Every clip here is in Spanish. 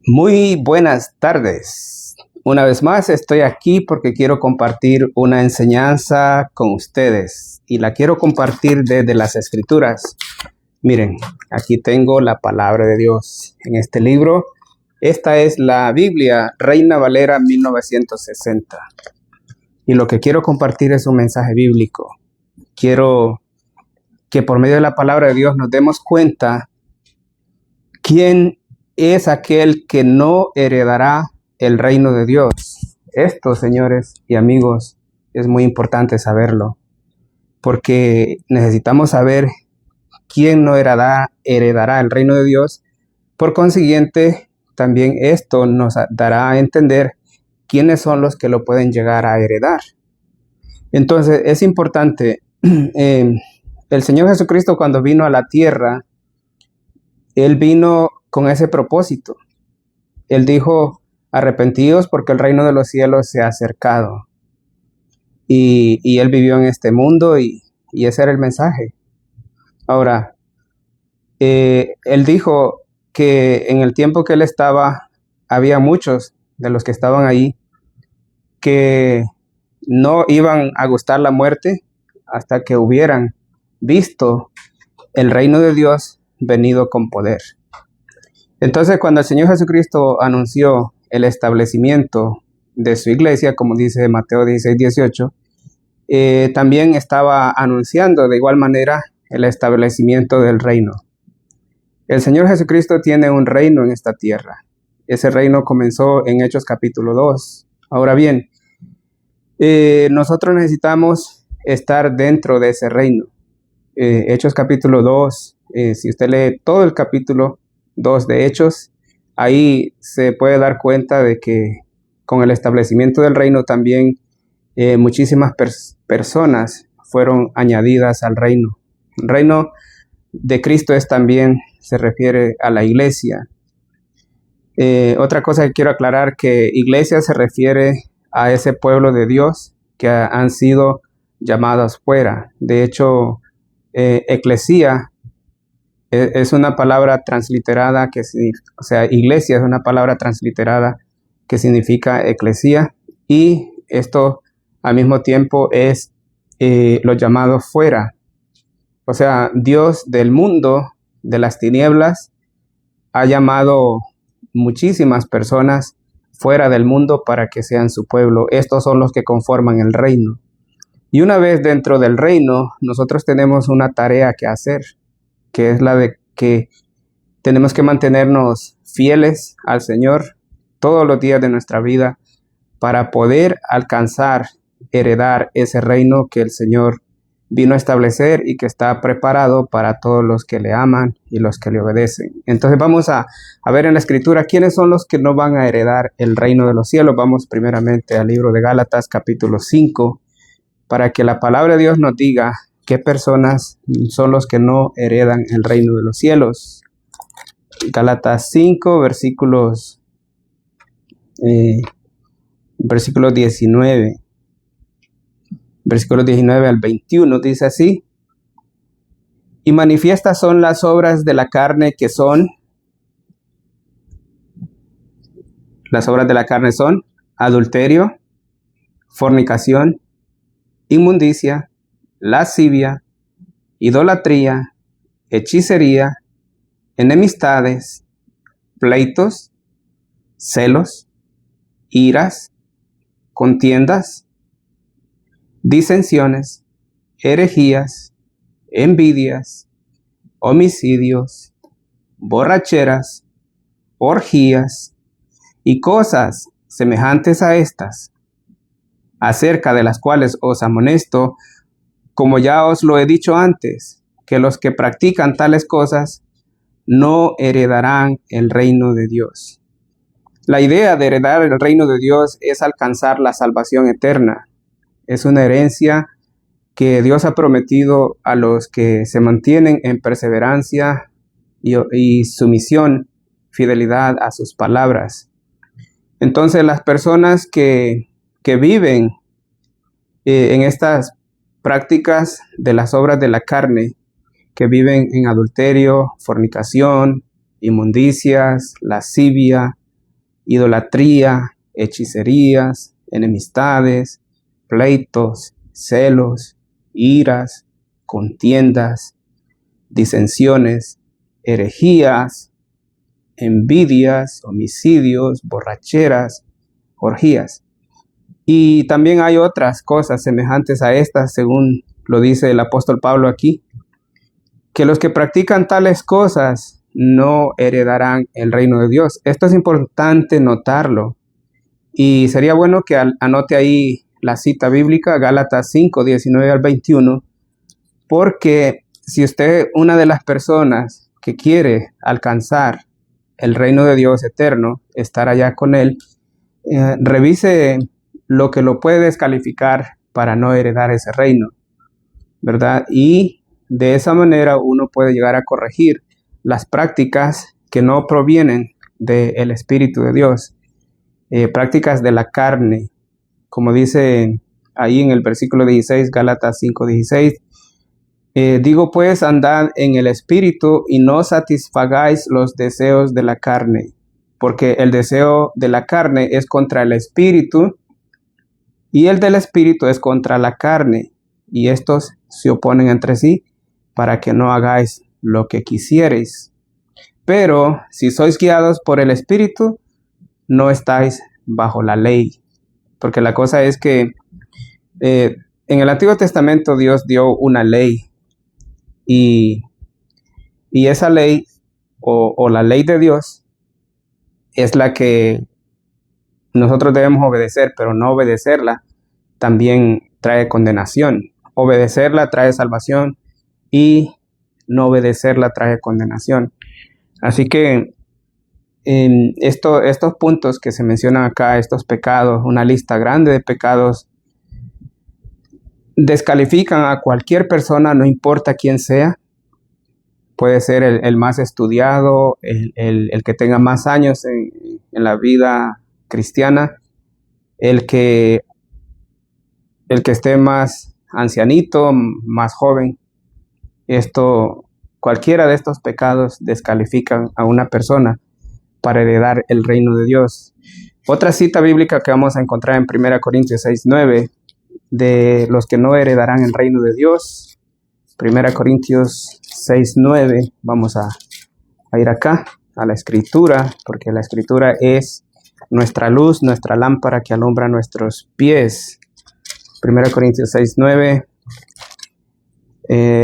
Muy buenas tardes. Una vez más estoy aquí porque quiero compartir una enseñanza con ustedes y la quiero compartir desde las Escrituras. Miren, aquí tengo la palabra de Dios en este libro. Esta es la Biblia Reina Valera 1960. Y lo que quiero compartir es un mensaje bíblico. Quiero que por medio de la palabra de Dios nos demos cuenta quién es aquel que no heredará el reino de Dios. Esto, señores y amigos, es muy importante saberlo, porque necesitamos saber quién no heredará el reino de Dios. Por consiguiente, también esto nos dará a entender quiénes son los que lo pueden llegar a heredar. Entonces, es importante, el Señor Jesucristo cuando vino a la tierra, Él vino con ese propósito. Él dijo: arrepentidos porque el reino de los cielos se ha acercado. Y Él vivió en este mundo y ese era el mensaje. Ahora, Él dijo que en el tiempo que Él estaba, había muchos de los que estaban ahí que no iban a gustar la muerte hasta que hubieran visto el reino de Dios venido con poder. Entonces, cuando el Señor Jesucristo anunció el establecimiento de su iglesia, como dice Mateo 16:18, también estaba anunciando de igual manera el establecimiento del reino. El Señor Jesucristo tiene un reino en esta tierra. Ese reino comenzó en Hechos capítulo 2. Ahora bien, nosotros necesitamos estar dentro de ese reino. Hechos capítulo 2, si usted lee todo el capítulo 2 de Hechos, ahí se puede dar cuenta de que con el establecimiento del reino también muchísimas personas fueron añadidas al reino. El reino de Cristo también se refiere a la iglesia. Otra cosa que quiero aclarar, que iglesia se refiere a ese pueblo de Dios que han sido llamados fuera. De hecho, eclesía es una palabra transliterada que significa, iglesia es una palabra transliterada que significa eclesía, y esto al mismo tiempo es los llamados fuera. O sea, Dios del mundo, de las tinieblas, ha llamado muchísimas personas fuera del mundo para que sean su pueblo. Estos son los que conforman el reino. Y una vez dentro del reino, nosotros tenemos una tarea que hacer, que es la de que tenemos que mantenernos fieles al Señor todos los días de nuestra vida para poder alcanzar, heredar ese reino que el Señor vino a establecer y que está preparado para todos los que le aman y los que le obedecen. Entonces vamos a ver en la Escritura quiénes son los que no van a heredar el reino de los cielos. Vamos primeramente al libro de Gálatas capítulo 5, para que la palabra de Dios nos diga qué personas son los que no heredan el reino de los cielos. Gálatas 5, versículo 19. Versículos 19 al 21 dice así: y manifiestas son las obras de la carne, que son, las obras de la carne son adulterio, fornicación, inmundicia, lascivia, idolatría, hechicería, enemistades, pleitos, celos, iras, contiendas, disensiones, herejías, envidias, homicidios, borracheras, orgías y cosas semejantes a estas, acerca de las cuales os amonesto, como ya os lo he dicho antes, que los que practican tales cosas no heredarán el reino de Dios. La idea de heredar el reino de Dios es alcanzar la salvación eterna. Es una herencia que Dios ha prometido a los que se mantienen en perseverancia y sumisión, fidelidad a sus palabras. Entonces, las personas que viven en estas prácticas de las obras de la carne, que viven en adulterio, fornicación, inmundicias, lascivia, idolatría, hechicerías, enemistades, pleitos, celos, iras, contiendas, disensiones, herejías, envidias, homicidios, borracheras, orgías. Y también hay otras cosas semejantes a estas, según lo dice el apóstol Pablo aquí, que los que practican tales cosas no heredarán el reino de Dios. Esto es importante notarlo. Y sería bueno que anote ahí la cita bíblica, Gálatas 5, 19 al 21, porque si usted, una de las personas que quiere alcanzar el reino de Dios eterno, estar allá con Él, revise lo que lo puede descalificar para no heredar ese reino, ¿verdad? Y de esa manera uno puede llegar a corregir las prácticas que no provienen del Espíritu de Dios, prácticas de la carne, como dice ahí en el versículo 16, Gálatas 5:16. Digo pues, andad en el Espíritu y no satisfagáis los deseos de la carne, porque el deseo de la carne es contra el Espíritu y el del Espíritu es contra la carne, y estos se oponen entre sí para que no hagáis lo que quisiereis. Pero si sois guiados por el Espíritu, no estáis bajo la ley. Porque la cosa es que en el Antiguo Testamento Dios dio una ley, y esa ley o la ley de Dios es la que nosotros debemos obedecer, pero no obedecerla también trae condenación. Obedecerla trae salvación y no obedecerla trae condenación. Así que estos puntos que se mencionan acá, estos pecados, una lista grande de pecados, descalifican a cualquier persona, no importa quién sea. Puede ser el más estudiado, el que tenga más años en la vida cristiana, el que esté más ancianito, más joven. Cualquiera de estos pecados descalifican a una persona para heredar el reino de Dios. Otra cita bíblica que vamos a encontrar en 1 Corintios 6:9, de los que no heredarán el reino de Dios. 1 Corintios 6:9, vamos a ir acá a la Escritura, porque la Escritura es nuestra luz, nuestra lámpara que alumbra nuestros pies. 1 Corintios 6:9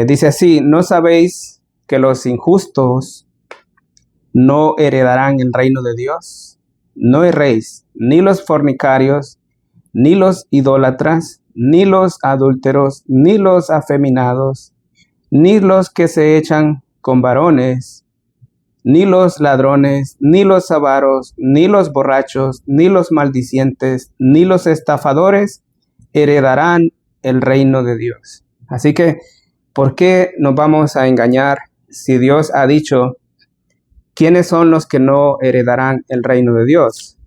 dice así: ¿no sabéis que los injustos no heredarán el reino de Dios? No erréis, ni los fornicarios, ni los idólatras, ni los adúlteros, ni los afeminados, ni los que se echan con varones, ni los ladrones, ni los avaros, ni los borrachos, ni los maldicientes, ni los estafadores heredarán el reino de Dios. Así que, ¿por qué nos vamos a engañar si Dios ha dicho quiénes son los que no heredarán el reino de Dios?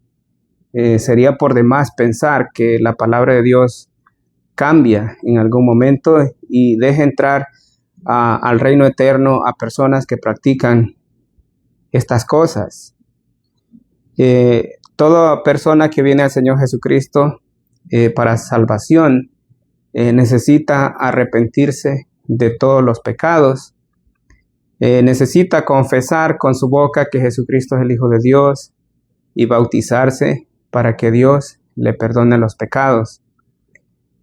Sería por demás pensar que la palabra de Dios cambia en algún momento y deja entrar al reino eterno a personas que practican estas cosas. Toda persona que viene al Señor Jesucristo para salvación necesita arrepentirse de todos los pecados, necesita confesar con su boca que Jesucristo es el Hijo de Dios y bautizarse para que Dios le perdone los pecados.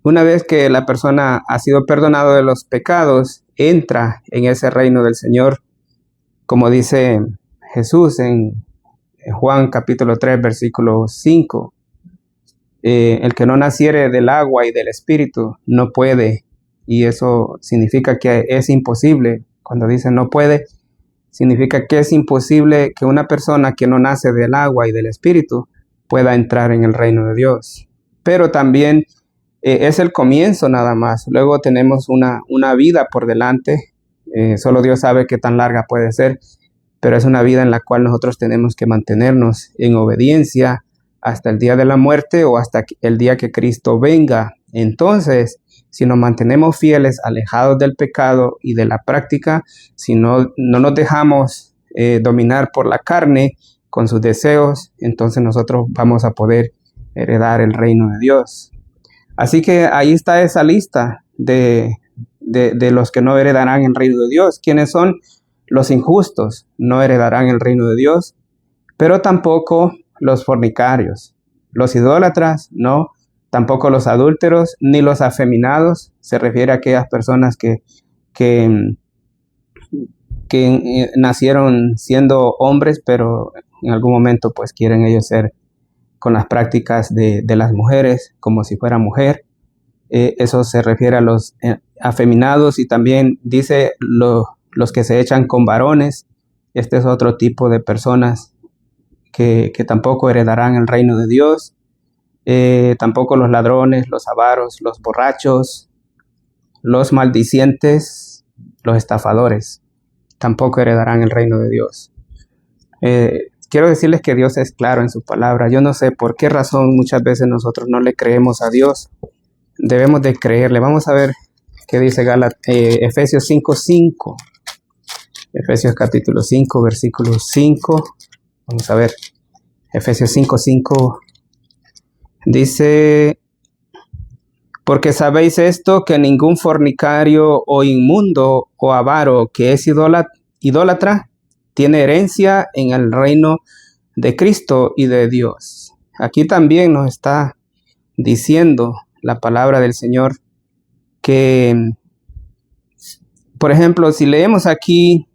Una vez que la persona ha sido perdonado de los pecados, entra en ese reino del Señor, como dice Jesús en Juan capítulo 3, versículo 5. El que no naciere del agua y del Espíritu no puede, y eso significa que es imposible. Cuando dice no puede, significa que es imposible que una persona que no nace del agua y del Espíritu pueda entrar en el reino de Dios. Pero también es el comienzo nada más. Luego tenemos una vida por delante. Solo Dios sabe qué tan larga puede ser, pero es una vida en la cual nosotros tenemos que mantenernos en obediencia hasta el día de la muerte o hasta el día que Cristo venga. Entonces, si nos mantenemos fieles, alejados del pecado y de la práctica, si no nos dejamos dominar por la carne, con sus deseos, entonces nosotros vamos a poder heredar el reino de Dios. Así que ahí está esa lista de los que no heredarán el reino de Dios. ¿Quiénes son? Los injustos no heredarán el reino de Dios, pero tampoco los fornicarios, los idólatras, no, tampoco los adúlteros, ni los afeminados. Se refiere a aquellas personas que nacieron siendo hombres, pero en algún momento pues quieren ellos ser con las prácticas de las mujeres, como si fuera mujer. Eso se refiere a los afeminados, y también dice los que se echan con varones. Este es otro tipo de personas que tampoco heredarán el reino de Dios. Tampoco los ladrones, los avaros, los borrachos, los maldicientes, los estafadores, tampoco heredarán el reino de Dios. Quiero decirles que Dios es claro en su palabra. Yo no sé por qué razón muchas veces nosotros no le creemos a Dios. Debemos de creerle. Vamos a ver qué dice Efesios 5:5. Efesios capítulo 5, versículo 5. Vamos a ver. Efesios 5:5 dice: porque sabéis esto, que ningún fornicario o inmundo o avaro que es idólatra tiene herencia en el reino de Cristo y de Dios. Aquí también nos está diciendo la palabra del Señor que, por ejemplo, si leemos aquí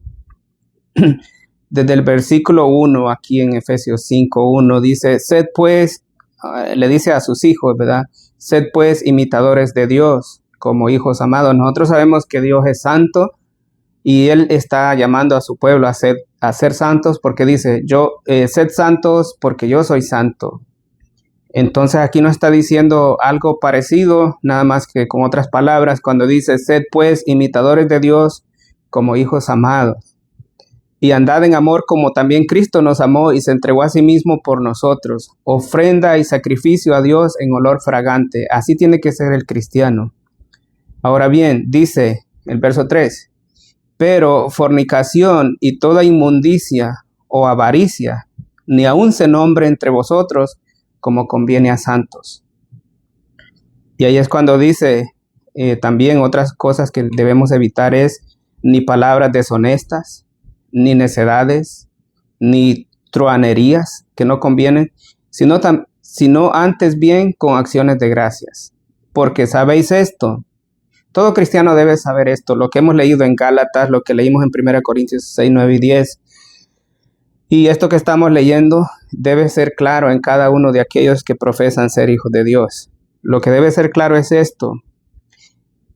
desde el versículo 1, aquí en Efesios 5:1, dice: sed pues, le dice a sus hijos, ¿verdad? Sed pues imitadores de Dios como hijos amados. Nosotros sabemos que Dios es santo, y Él está llamando a su pueblo a ser santos, porque dice, sed santos porque yo soy santo. Entonces aquí no está diciendo algo parecido, nada más que con otras palabras, cuando dice: sed pues imitadores de Dios como hijos amados, y andad en amor como también Cristo nos amó y se entregó a sí mismo por nosotros, ofrenda y sacrificio a Dios en olor fragante. Así tiene que ser el cristiano. Ahora bien, dice el verso 3, pero fornicación y toda inmundicia o avaricia, ni aun se nombre entre vosotros como conviene a santos. Y ahí es cuando dice también otras cosas que debemos evitar es ni palabras deshonestas, ni necedades, ni truhanerías que no convienen, sino antes bien con acciones de gracias. Porque sabéis esto. Todo cristiano debe saber esto, lo que hemos leído en Gálatas, lo que leímos en 1 Corintios 6, 9 y 10. Y esto que estamos leyendo debe ser claro en cada uno de aquellos que profesan ser hijos de Dios. Lo que debe ser claro es esto.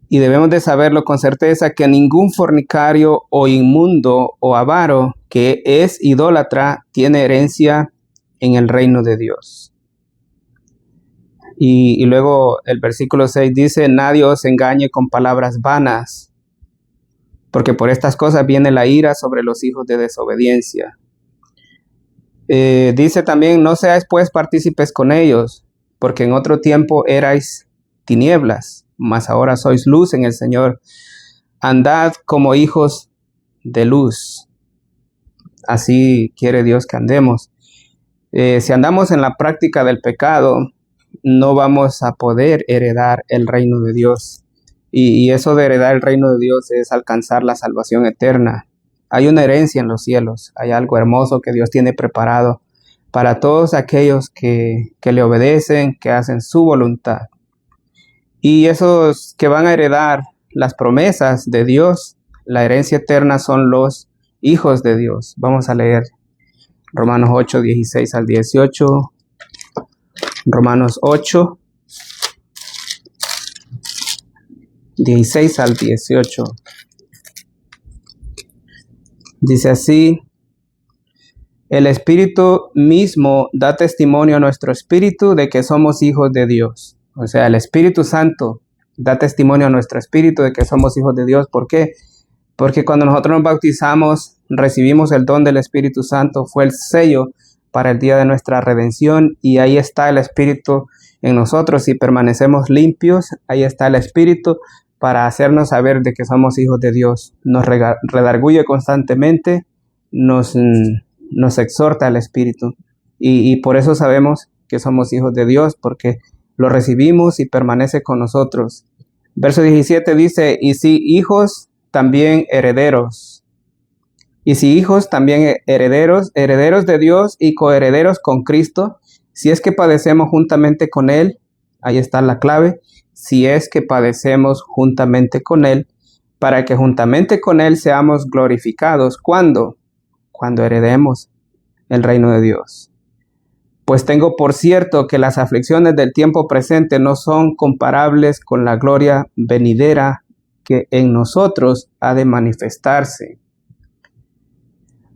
Y debemos de saberlo con certeza, que ningún fornicario o inmundo o avaro que es idólatra tiene herencia en el reino de Dios. Y luego el versículo 6 dice: nadie os engañe con palabras vanas, porque por estas cosas viene la ira sobre los hijos de desobediencia. Dice también: no seáis pues partícipes con ellos, porque en otro tiempo erais tinieblas, mas ahora sois luz en el Señor. Andad como hijos de luz. Así quiere Dios que andemos. Si andamos en la práctica del pecado, no vamos a poder heredar el reino de Dios. Y eso de heredar el reino de Dios es alcanzar la salvación eterna. Hay una herencia en los cielos, hay algo hermoso que Dios tiene preparado para todos aquellos que le obedecen, que hacen su voluntad. Y esos que van a heredar las promesas de Dios, la herencia eterna, son los hijos de Dios. Vamos a leer Romanos 8, 16 al 18. Romanos 8, 16 al 18. Dice así: el Espíritu mismo da testimonio a nuestro espíritu de que somos hijos de Dios. O sea, el Espíritu Santo da testimonio a nuestro espíritu de que somos hijos de Dios. ¿Por qué? Porque cuando nosotros nos bautizamos, recibimos el don del Espíritu Santo. Fue el sello para el día de nuestra redención, y ahí está el Espíritu en nosotros. Si permanecemos limpios, ahí está el Espíritu para hacernos saber de que somos hijos de Dios. Nos redarguye constantemente, nos nos exhorta el Espíritu. Y por eso sabemos que somos hijos de Dios, porque lo recibimos y permanece con nosotros. Verso 17 dice, y si hijos, también herederos. Y si hijos, también herederos, herederos de Dios y coherederos con Cristo, si es que padecemos juntamente con Él, ahí está la clave, si es que padecemos juntamente con Él, para que juntamente con Él seamos glorificados. ¿Cuándo? Cuando heredemos el reino de Dios. Pues tengo por cierto que las aflicciones del tiempo presente no son comparables con la gloria venidera que en nosotros ha de manifestarse.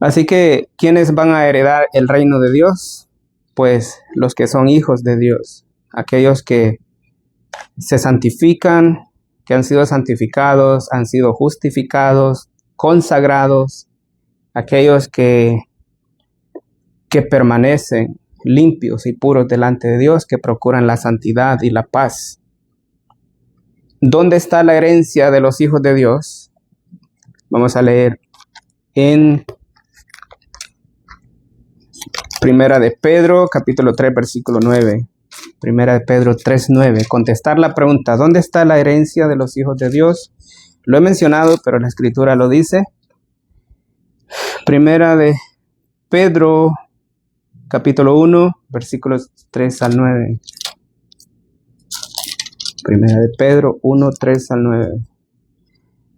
Así que, ¿quiénes van a heredar el reino de Dios? Pues los que son hijos de Dios, aquellos que se santifican, que han sido santificados, han sido justificados, consagrados, aquellos que permanecen limpios y puros delante de Dios, que procuran la santidad y la paz. ¿Dónde está la herencia de los hijos de Dios? Vamos a leer en Primera de Pedro, capítulo 3, versículo 9. Primera de Pedro 3, 9. Contestar la pregunta, ¿dónde está la herencia de los hijos de Dios? Lo he mencionado, pero la Escritura lo dice. Primera de Pedro, capítulo 1, versículos 3 al 9. Primera de Pedro 1, 3 al 9.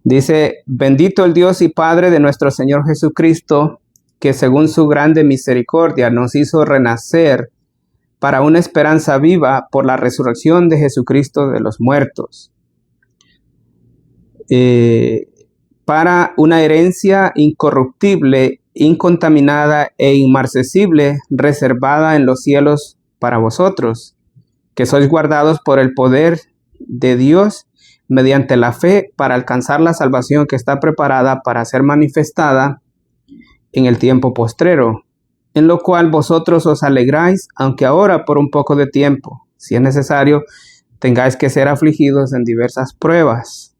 Dice, bendito el Dios y Padre de nuestro Señor Jesucristo, que según su grande misericordia nos hizo renacer para una esperanza viva por la resurrección de Jesucristo de los muertos, para una herencia incorruptible, incontaminada e inmarcesible, reservada en los cielos para vosotros, que sois guardados por el poder de Dios mediante la fe para alcanzar la salvación que está preparada para ser manifestada en el tiempo postrero, en lo cual vosotros os alegráis, aunque ahora por un poco de tiempo, si es necesario, tengáis que ser afligidos en diversas pruebas,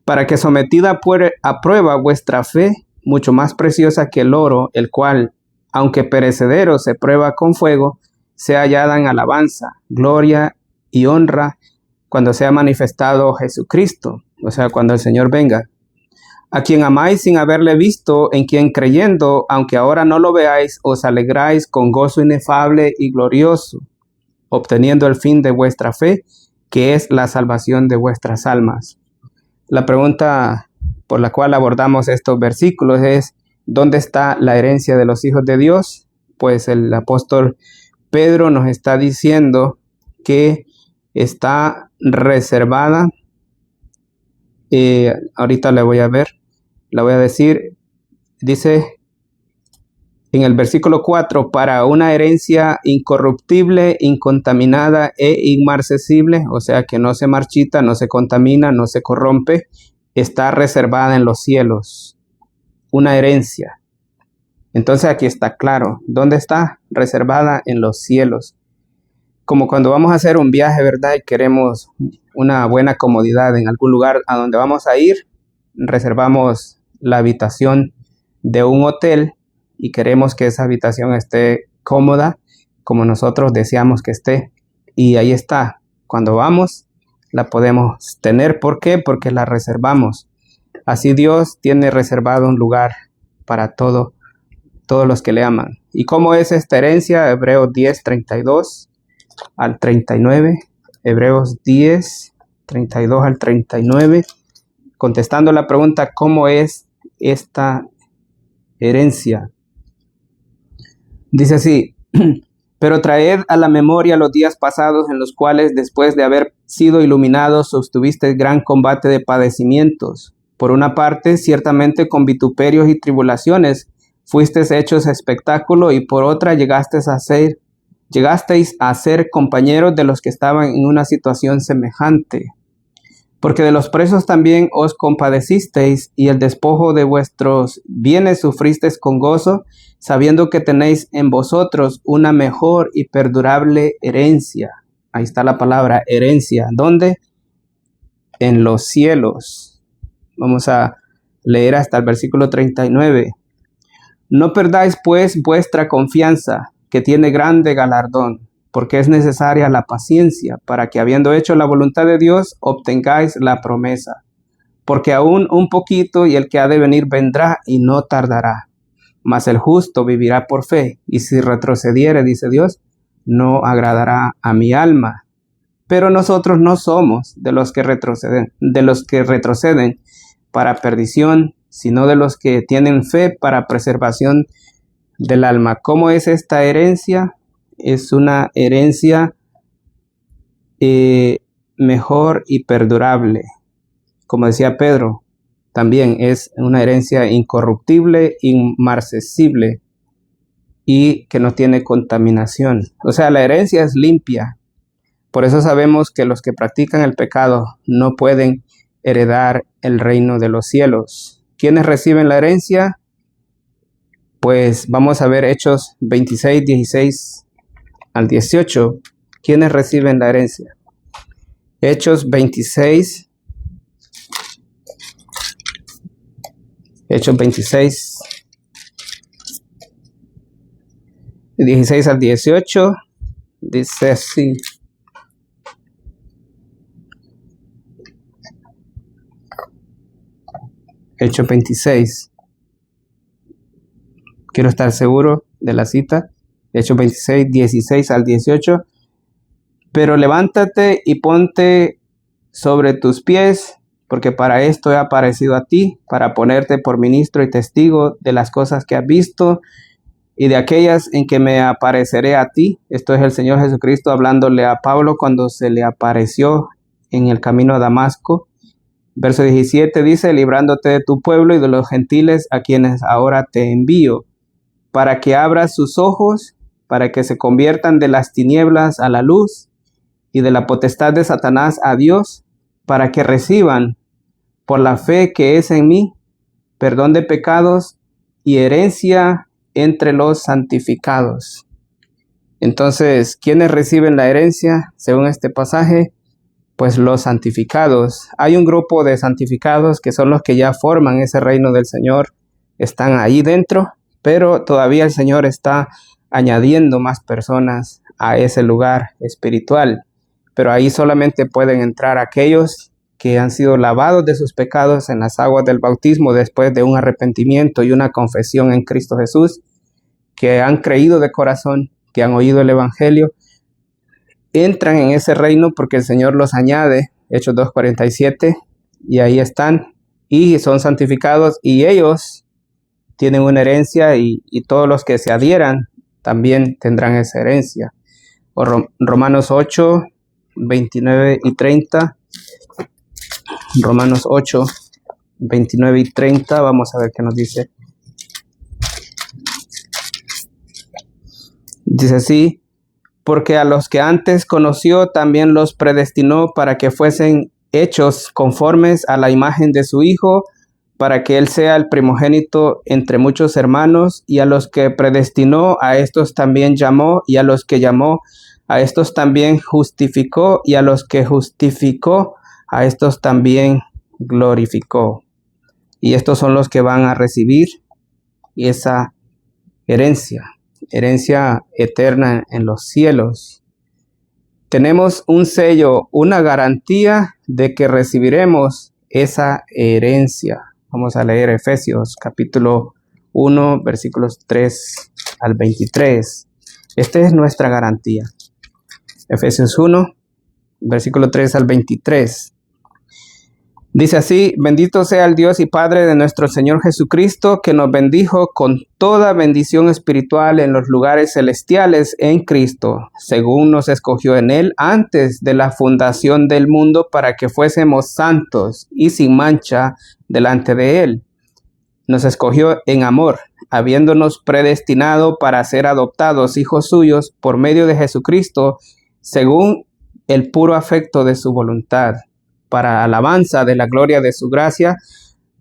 para que sometida a prueba vuestra fe, mucho más preciosa que el oro, el cual, aunque perecedero se prueba con fuego, sea hallada en alabanza, gloria y honra cuando sea manifestado Jesucristo, o sea, cuando el Señor venga, a quien amáis sin haberle visto, en quien creyendo, aunque ahora no lo veáis, os alegráis con gozo inefable y glorioso, obteniendo el fin de vuestra fe, que es la salvación de vuestras almas. La pregunta por la cual abordamos estos versículos es, ¿dónde está la herencia de los hijos de Dios? Pues el apóstol Pedro nos está diciendo que está reservada. Ahorita la voy a decir, dice en el versículo 4, para una herencia incorruptible, incontaminada e inmarcesible, o sea que no se marchita, no se contamina, no se corrompe, está reservada en los cielos, una herencia. Entonces aquí está claro, ¿dónde está? Reservada en los cielos. Como cuando vamos a hacer un viaje, ¿verdad? Y queremos una buena comodidad en algún lugar a donde vamos a ir, reservamos la habitación de un hotel y queremos que esa habitación esté cómoda como nosotros deseamos que esté. Y ahí está. Cuando vamos, la podemos tener. ¿Por qué? Porque la reservamos. Así Dios tiene reservado un lugar para todos los que le aman. ¿Y cómo es esta herencia? Hebreos 10, 32 al 39. Hebreos 10, 32 al 39. Contestando la pregunta, ¿cómo es esta herencia? Dice así, pero traed a la memoria los días pasados en los cuales, después de haber sido iluminados, sostuvisteis gran combate de padecimientos. Por una parte, ciertamente con vituperios y tribulaciones fuisteis hechos espectáculo, y por otra llegasteis a ser compañeros de los que estaban en una situación semejante. Porque de los presos también os compadecisteis, y el despojo de vuestros bienes sufristeis con gozo, sabiendo que tenéis en vosotros una mejor y perdurable herencia. Ahí está la palabra herencia. ¿Dónde? En los cielos. Vamos a leer hasta el versículo 39. No perdáis pues vuestra confianza, que tiene grande galardón, porque es necesaria la paciencia, para que habiendo hecho la voluntad de Dios, obtengáis la promesa. Porque aún un poquito y el que ha de venir vendrá y no tardará. Mas el justo vivirá por fe, y si retrocediere, dice Dios, no agradará a mi alma. Pero nosotros no somos de los que retroceden para perdición, sino de los que tienen fe para preservación del alma. ¿Cómo es esta herencia? Es una herencia mejor y perdurable. Como decía Pedro, también es una herencia incorruptible, inmarcesible y que no tiene contaminación. O sea, la herencia es limpia. Por eso sabemos que los que practican el pecado no pueden heredar el reino de los cielos. ¿Quiénes reciben la herencia? Pues vamos a ver Hechos 26, 16 al 18. ¿Quiénes reciben la herencia? Hechos 26. Hechos 26. 16 al 18. Dice así. Hechos 26. Quiero estar seguro de la cita. Hechos 26, 16 al 18. Pero levántate y ponte sobre tus pies, porque para esto he aparecido a ti, para ponerte por ministro y testigo de las cosas que has visto y de aquellas en que me apareceré a ti. Esto es el Señor Jesucristo hablándole a Pablo cuando se le apareció en el camino a Damasco. Verso 17 dice, librándote de tu pueblo y de los gentiles a quienes ahora te envío, para que abras sus ojos, para que se conviertan de las tinieblas a la luz y de la potestad de Satanás a Dios, para que reciban por la fe que es en mí, perdón de pecados y herencia entre los santificados. Entonces, ¿quiénes reciben la herencia según este pasaje? Pues los santificados. Hay un grupo de santificados que son los que ya forman ese reino del Señor, están ahí dentro, pero todavía el Señor está añadiendo más personas a ese lugar espiritual. Pero ahí solamente pueden entrar aquellos que han sido lavados de sus pecados en las aguas del bautismo después de un arrepentimiento y una confesión en Cristo Jesús, que han creído de corazón, que han oído el Evangelio, entran en ese reino porque el Señor los añade, Hechos 2:47, y ahí están, y son santificados, y ellos tienen una herencia, y todos los que se adhieran también tendrán esa herencia. Romanos 8, 29 y 30. Romanos 8, 29 y 30, vamos a ver qué nos dice. Dice así, porque a los que antes conoció también los predestinó para que fuesen hechos conformes a la imagen de su Hijo, para que Él sea el primogénito entre muchos hermanos, y a los que predestinó, a estos también llamó, y a los que llamó, a estos también justificó, y a los que justificó, a estos también glorificó. Y estos son los que van a recibir esa herencia eterna en los cielos. Tenemos un sello, una garantía de que recibiremos esa herencia. Vamos a leer Efesios capítulo 1, versículos 3 al 23. Esta es nuestra garantía. Efesios 1, versículo 3 al 23. Dice así, bendito sea el Dios y Padre de nuestro Señor Jesucristo, que nos bendijo con toda bendición espiritual en los lugares celestiales en Cristo, según nos escogió en Él antes de la fundación del mundo, para que fuésemos santos y sin mancha delante de Él. Nos escogió en amor, habiéndonos predestinado para ser adoptados hijos suyos por medio de Jesucristo, según el puro afecto de su voluntad, para alabanza de la gloria de su gracia,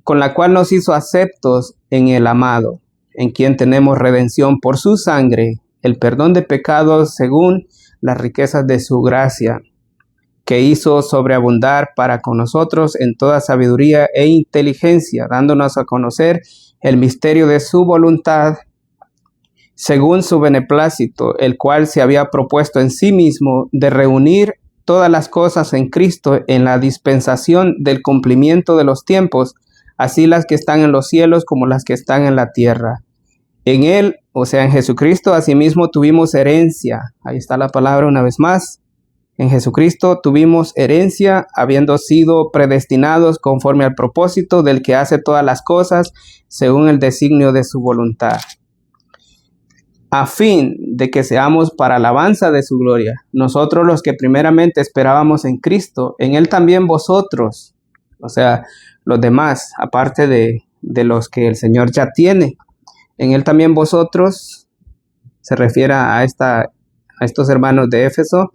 con la cual nos hizo aceptos en el amado, en quien tenemos redención por su sangre, el perdón de pecados según las riquezas de su gracia, que hizo sobreabundar para con nosotros en toda sabiduría e inteligencia, dándonos a conocer el misterio de su voluntad, según su beneplácito, el cual se había propuesto en sí mismo de reunir todas las cosas en Cristo en la dispensación del cumplimiento de los tiempos, así las que están en los cielos como las que están en la tierra. En Él, o sea, en Jesucristo, asimismo tuvimos herencia. Ahí está la palabra una vez más. En Jesucristo tuvimos herencia, habiendo sido predestinados conforme al propósito del que hace todas las cosas, según el designio de su voluntad, a fin de que seamos para alabanza de su gloria. Nosotros los que primeramente esperábamos en Cristo, en Él también vosotros, o sea, los demás, aparte de los que el Señor ya tiene, en Él también vosotros, se refiere a estos hermanos de Éfeso,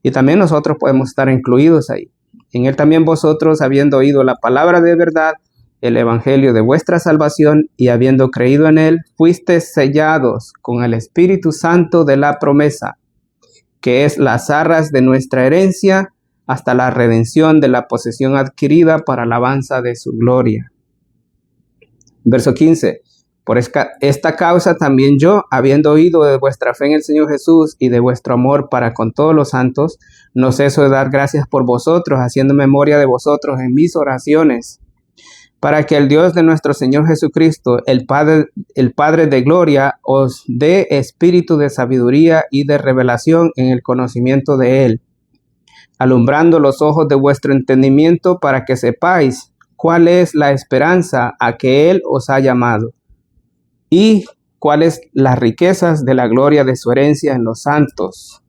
y también nosotros podemos estar incluidos ahí. En Él también vosotros, habiendo oído la palabra de verdad, el evangelio de vuestra salvación, y habiendo creído en Él, fuisteis sellados con el Espíritu Santo de la promesa, que es las arras de nuestra herencia, hasta la redención de la posesión adquirida para alabanza de su gloria. Verso 15. Por esta causa también yo, habiendo oído de vuestra fe en el Señor Jesús y de vuestro amor para con todos los santos, no ceso de dar gracias por vosotros, haciendo memoria de vosotros en mis oraciones, para que el Dios de nuestro Señor Jesucristo, el Padre de gloria, os dé espíritu de sabiduría y de revelación en el conocimiento de Él, alumbrando los ojos de vuestro entendimiento, para que sepáis cuál es la esperanza a que Él os ha llamado, y cuáles las riquezas de la gloria de su herencia en los santos,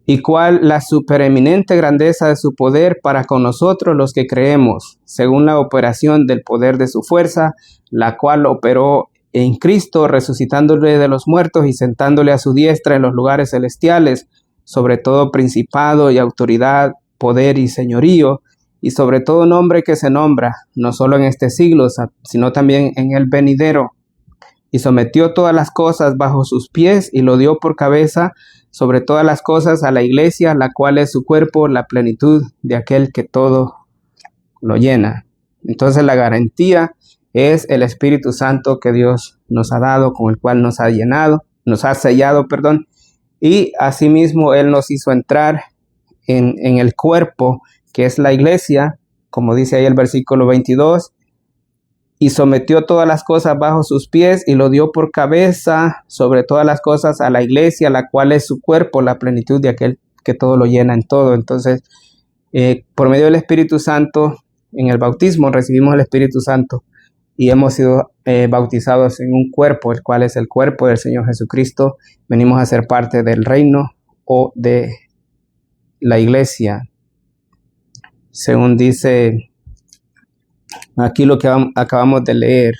y cuál la supereminente grandeza de su poder para con nosotros los que creemos, según la operación del poder de su fuerza, la cual operó en Cristo, resucitándole de los muertos y sentándole a su diestra en los lugares celestiales, sobre todo principado y autoridad, poder y señorío, y sobre todo nombre que se nombra, no solo en este siglo, sino también en el venidero. Y sometió todas las cosas bajo sus pies y lo dio por cabeza sobre todas las cosas a la iglesia, la cual es su cuerpo, la plenitud de aquel que todo lo llena. Entonces la garantía es el Espíritu Santo que Dios nos ha dado, con el cual nos ha sellado, y asimismo Él nos hizo entrar en el cuerpo, que es la iglesia, como dice ahí el versículo 22, y sometió todas las cosas bajo sus pies y lo dio por cabeza sobre todas las cosas a la iglesia, la cual es su cuerpo, la plenitud de aquel que todo lo llena en todo. Entonces, por medio del Espíritu Santo, en el bautismo recibimos el Espíritu Santo y hemos sido bautizados en un cuerpo, el cual es el cuerpo del Señor Jesucristo. Venimos a ser parte del reino o de la iglesia, según dice aquí lo que acabamos de leer.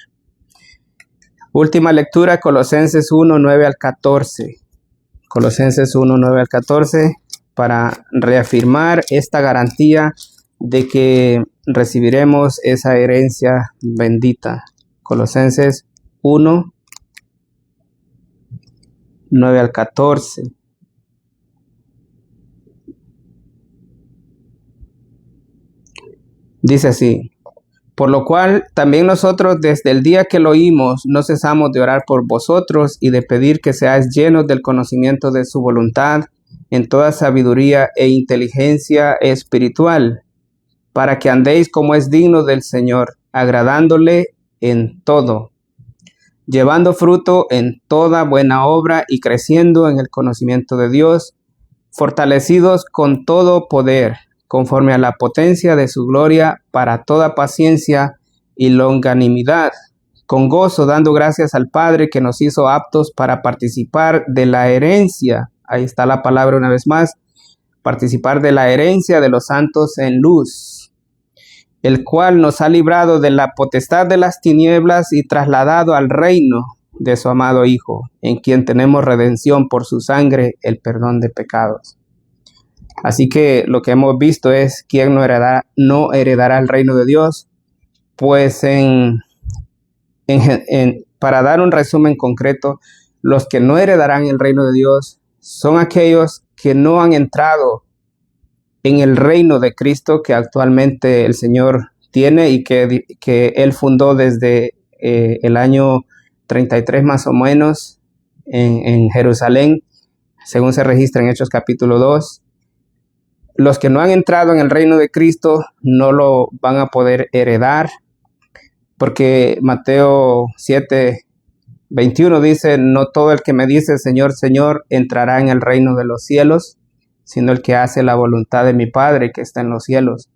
Última lectura, Colosenses 1, 9 al 14. Colosenses 1, 9 al 14, para reafirmar esta garantía de que recibiremos esa herencia bendita. Colosenses 1, 9 al 14. Dice así: por lo cual también nosotros desde el día que lo oímos no cesamos de orar por vosotros y de pedir que seáis llenos del conocimiento de su voluntad en toda sabiduría e inteligencia espiritual, para que andéis como es digno del Señor, agradándole en todo, llevando fruto en toda buena obra y creciendo en el conocimiento de Dios, fortalecidos con todo poder, conforme a la potencia de su gloria, para toda paciencia y longanimidad, con gozo dando gracias al Padre que nos hizo aptos para participar de la herencia. Ahí está la palabra una vez más: participar de la herencia de los santos en luz, el cual nos ha librado de la potestad de las tinieblas y trasladado al reino de su amado Hijo, en quien tenemos redención por su sangre, el perdón de pecados. Así que lo que hemos visto es quién no heredará el reino de Dios. Pues para dar un resumen concreto, los que no heredarán el reino de Dios son aquellos que no han entrado en el reino de Cristo que actualmente el Señor tiene y que Él fundó desde el año 33 más o menos en Jerusalén, según se registra en Hechos capítulo 2. Los que no han entrado en el reino de Cristo no lo van a poder heredar, porque Mateo 7:21 dice: no todo el que me dice Señor, Señor, entrará en el reino de los cielos, sino el que hace la voluntad de mi Padre que está en los cielos.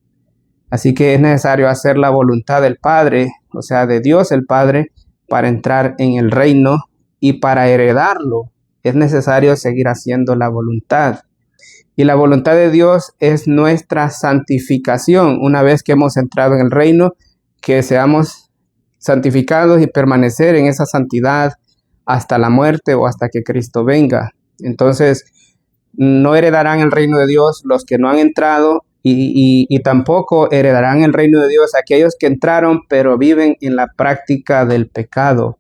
Así que es necesario hacer la voluntad del Padre, o sea, de Dios el Padre, para entrar en el reino, y para heredarlo es necesario seguir haciendo la voluntad. Y la voluntad de Dios es nuestra santificación. Una vez que hemos entrado en el reino, que seamos santificados y permanecer en esa santidad hasta la muerte o hasta que Cristo venga. Entonces, no heredarán el reino de Dios los que no han entrado, y tampoco heredarán el reino de Dios aquellos que entraron pero viven en la práctica del pecado.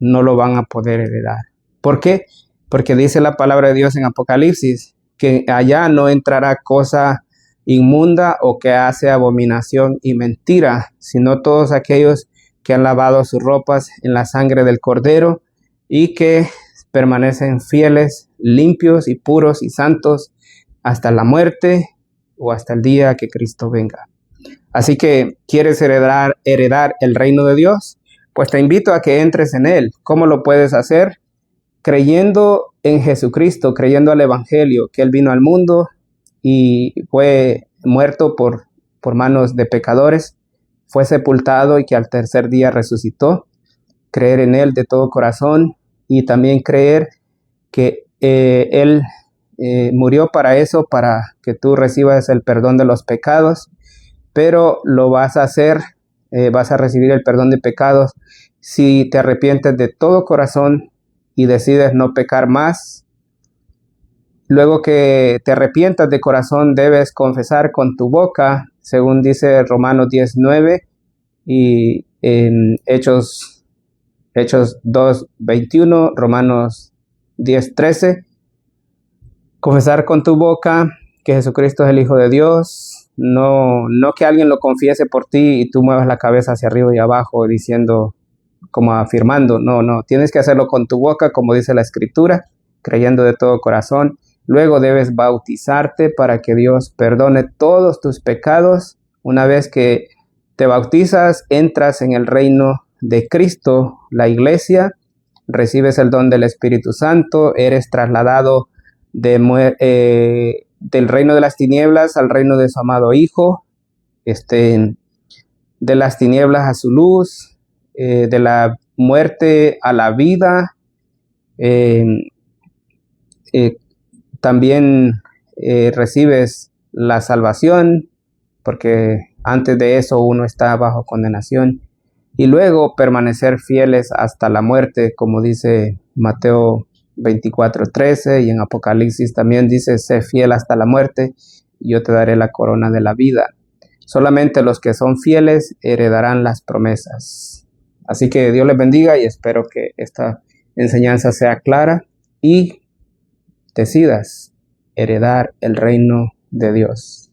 No lo van a poder heredar. ¿Por qué? Porque dice la palabra de Dios en Apocalipsis que allá no entrará cosa inmunda o que hace abominación y mentira, sino todos aquellos que han lavado sus ropas en la sangre del Cordero y que permanecen fieles, limpios y puros y santos hasta la muerte o hasta el día que Cristo venga. Así que, ¿quieres heredar el reino de Dios? Pues te invito a que entres en él. ¿Cómo lo puedes hacer? Creyendo en Jesucristo, creyendo al Evangelio, que Él vino al mundo y fue muerto por manos de pecadores, fue sepultado y que al tercer día resucitó. Creer en Él de todo corazón y también creer que Él murió para eso, para que tú recibas el perdón de los pecados, pero lo vas a hacer, vas a recibir el perdón de pecados si te arrepientes de todo corazón y decides no pecar más. Luego que te arrepientas de corazón, debes confesar con tu boca, según dice Romanos 10:9 y en Hechos 2:21, Romanos 10:13. Confesar con tu boca que Jesucristo es el Hijo de Dios, no que alguien lo confiese por ti y tú muevas la cabeza hacia arriba y abajo diciendo, como afirmando, no, tienes que hacerlo con tu boca, como dice la Escritura, creyendo de todo corazón. Luego debes bautizarte para que Dios perdone todos tus pecados. Una vez que te bautizas, entras en el reino de Cristo, la iglesia, recibes el don del Espíritu Santo, eres trasladado del reino de las tinieblas al reino de su amado Hijo, de las tinieblas a su luz, de la muerte a la vida. También recibes la salvación, porque antes de eso uno está bajo condenación, y luego permanecer fieles hasta la muerte, como dice Mateo 24:13, y en Apocalipsis también dice: sé fiel hasta la muerte y yo te daré la corona de la vida. Solamente los que son fieles heredarán las promesas. Así que Dios les bendiga y espero que esta enseñanza sea clara y decidas heredar el reino de Dios.